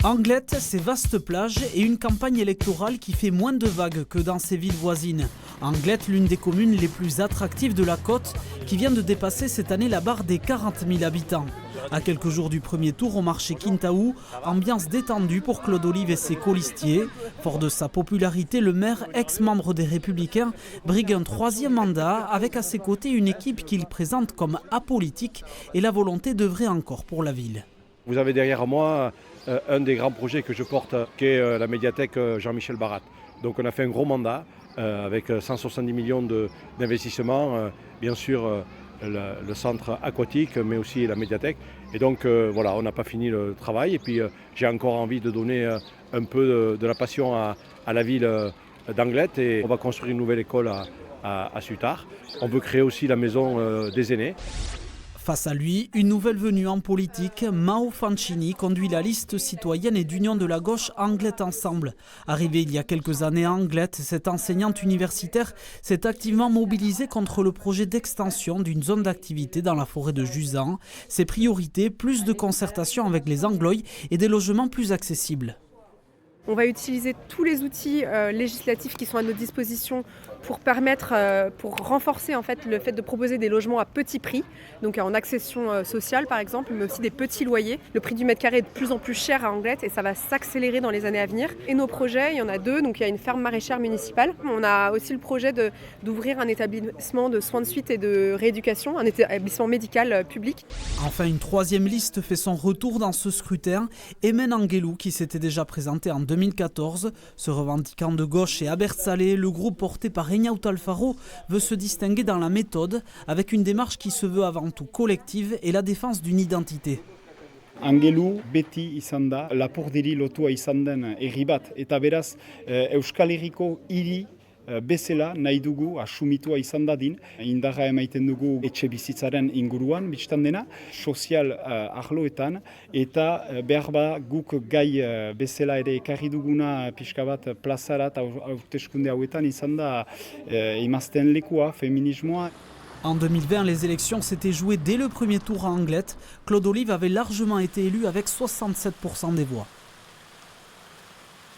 Anglet, ses vastes plages et une campagne électorale qui fait moins de vagues que dans ses villes voisines. Anglet, l'une des communes les plus attractives de la côte, qui vient de dépasser cette année la barre des 40 000 habitants. À quelques jours du premier tour au marché Quintaou, ambiance détendue pour Claude Olive et ses colistiers. Fort de sa popularité, le maire, ex-membre des Républicains, brigue un troisième mandat avec à ses côtés une équipe qu'il présente comme apolitique et la volonté d'œuvrer encore pour la ville. Vous avez derrière moi un des grands projets que je porte, qui est la médiathèque Jean-Michel Barat. Donc on a fait un gros mandat avec 170 millions d'investissements, bien sûr le centre aquatique, mais aussi la médiathèque. Et donc voilà, on n'a pas fini le travail. Et puis j'ai encore envie de donner un peu de la passion à la ville d'Anglet. Et on va construire une nouvelle école à Sutard. On veut créer aussi la maison des aînés. Face à lui, une nouvelle venue en politique, Mao Fancini conduit la liste citoyenne et d'union de la gauche Anglet Ensemble. Arrivée il y a quelques années à Anglet, cette enseignante universitaire s'est activement mobilisée contre le projet d'extension d'une zone d'activité dans la forêt de Jusan. Ses priorités, plus de concertation avec les Anglois et des logements plus accessibles. On va utiliser tous les outils législatifs qui sont à notre disposition pour permettre, pour renforcer en fait, le fait de proposer des logements à petit prix, donc en accession sociale par exemple, mais aussi des petits loyers. Le prix du mètre carré est de plus en plus cher à Anglet et ça va s'accélérer dans les années à venir. Et nos projets, il y en a deux, donc il y a une ferme maraîchère municipale. On a aussi le projet d'ouvrir un établissement de soins de suite et de rééducation, un établissement médical public. Enfin, une troisième liste fait son retour dans ce scrutin, Emen Angelou qui s'était déjà présenté en 2014. Se revendiquant de gauche et abertzale, le groupe porté par Eñaut Alfaro veut se distinguer dans la méthode avec une démarche qui se veut avant tout collective et la défense d'une identité. Angelou beti izan da lapurdiri lotua izan den herri bat eta beraz Euskal Herriko hiri bezala nahi dugu asumitua izan dadin, indarra emaiten dugu etxe bizitzaren inguruan, biztan dena, sozial arloetan, eta behar ba guk gai bezala ere ekarri duguna pixka bat plazarat hauteskunde hauetan izan da imazten lekua, feminismoa. En 2020, les élections s'étaient jouées dès le premier tour à Anglet. Claude Olive avait largement été élu avec 67% des voix.